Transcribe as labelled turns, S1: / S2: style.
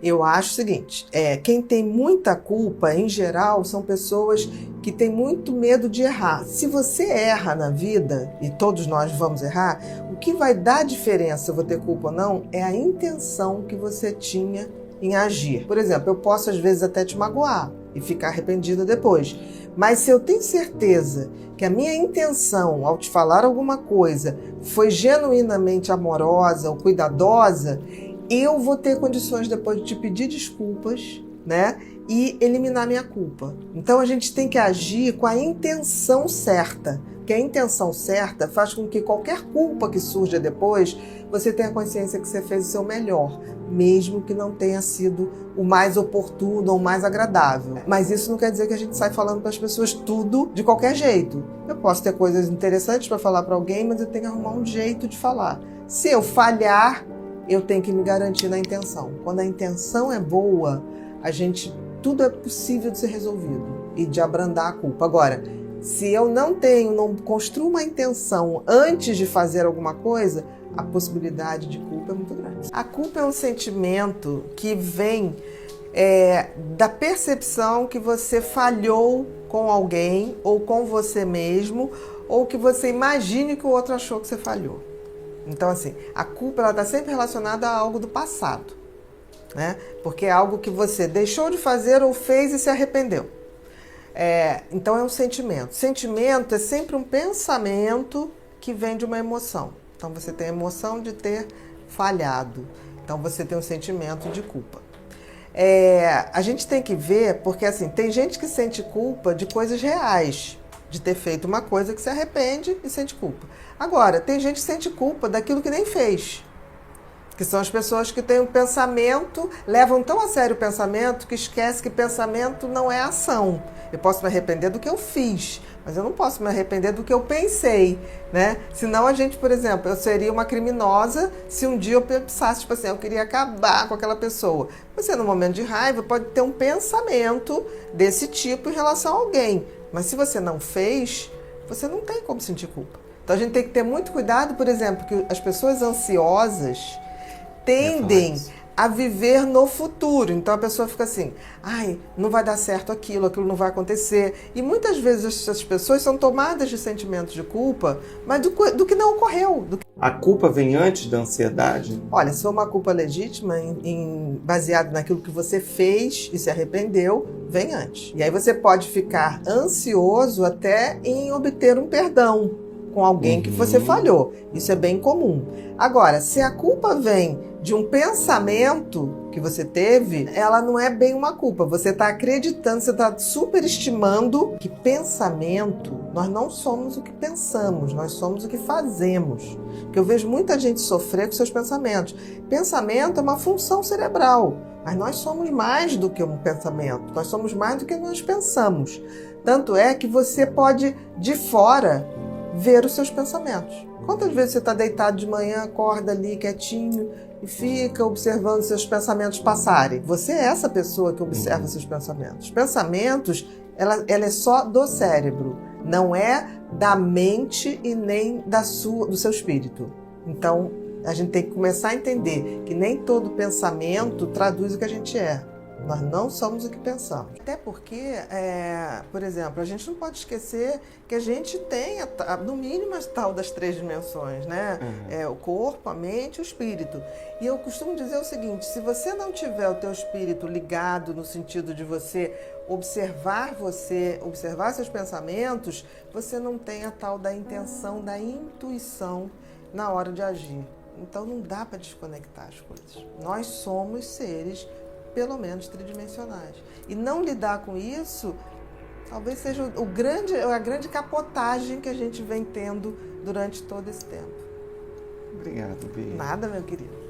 S1: Eu acho o seguinte, quem tem muita culpa, em geral, são pessoas que têm muito medo de errar. Se você erra na vida, e todos nós vamos errar, o que vai dar diferença se eu vou ter culpa ou não, é a intenção que você tinha em agir. Por exemplo, eu posso às vezes até te magoar e ficar arrependida depois. Mas se eu tenho certeza que a minha intenção ao te falar alguma coisa foi genuinamente amorosa ou cuidadosa, eu vou ter condições depois de te pedir desculpas, né? E eliminar minha culpa. Então a gente tem que agir com a intenção certa. Porque a intenção certa faz com que qualquer culpa que surja depois, você tenha consciência que você fez o seu melhor, mesmo que não tenha sido o mais oportuno ou o mais agradável. Mas isso não quer dizer que a gente sai falando para as pessoas tudo de qualquer jeito. Eu posso ter coisas interessantes para falar para alguém, mas eu tenho que arrumar um jeito de falar. Se eu falhar, eu tenho que me garantir na intenção. Quando a intenção é boa, tudo é possível de ser resolvido e de abrandar a culpa. Agora, se eu não construo uma intenção antes de fazer alguma coisa, a possibilidade de culpa é muito grande. A culpa é um sentimento que vem da percepção que você falhou com alguém ou com você mesmo, ou que você imagine que o outro achou que você falhou. Então, assim, a culpa está sempre relacionada a algo do passado, né? Porque é algo que você deixou de fazer ou fez e se arrependeu. Então, é um sentimento. Sentimento é sempre um pensamento que vem de uma emoção. Então, você tem a emoção de ter falhado. Então, você tem um sentimento de culpa. A gente tem que ver, porque, assim, tem gente que sente culpa de coisas reais, de ter feito uma coisa que se arrepende e sente culpa. Agora, tem gente que sente culpa daquilo que nem fez. Que são as pessoas que têm um pensamento, levam tão a sério o pensamento que esquece que pensamento não é ação. Eu posso me arrepender do que eu fiz, mas eu não posso me arrepender do que eu pensei, né? Senão a gente, por exemplo, eu seria uma criminosa se um dia eu pensasse, tipo assim, eu queria acabar com aquela pessoa. Você, no momento de raiva, pode ter um pensamento desse tipo em relação a alguém, mas se você não fez, você não tem como sentir culpa. Então a gente tem que ter muito cuidado, por exemplo, que as pessoas ansiosas tendem a viver no futuro. Então a pessoa fica assim, não vai dar certo aquilo não vai acontecer. E muitas vezes essas pessoas são tomadas de sentimentos de culpa, mas do que não ocorreu.
S2: A culpa vem antes da ansiedade?
S1: Olha, se for uma culpa legítima, baseada naquilo que você fez e se arrependeu, vem antes. E aí você pode ficar ansioso até em obter um perdão com alguém que você falhou. Isso é bem comum. Agora, se a culpa vem de um pensamento que você teve, ela não é bem uma culpa. Você está acreditando, você está superestimando que pensamento, nós não somos o que pensamos, nós somos o que fazemos. Porque eu vejo muita gente sofrer com seus pensamentos. Pensamento é uma função cerebral, mas nós somos mais do que um pensamento, nós somos mais do que nós pensamos. Tanto é que você pode, de fora, ver os seus pensamentos. Quantas vezes você está deitado de manhã, acorda ali quietinho e fica observando seus pensamentos passarem? Você é essa pessoa que observa seus pensamentos. Pensamentos, ela é só do cérebro, não é da mente e nem do seu espírito. Então, a gente tem que começar a entender que nem todo pensamento traduz o que a gente é. Nós não somos o que pensamos. Até porque, por exemplo, a gente não pode esquecer que a gente tem, no mínimo, a tal das 3 dimensões, né? O corpo, a mente e o espírito. E eu costumo dizer o seguinte, se você não tiver o teu espírito ligado no sentido de você observar seus pensamentos, você não tem a tal da intenção, da intuição na hora de agir. Então não dá para desconectar as coisas. Nós somos seres pelo menos tridimensionais. E não lidar com isso, talvez seja a grande capotagem que a gente vem tendo durante todo esse tempo.
S2: Obrigado, Bia.
S1: Nada, meu querido.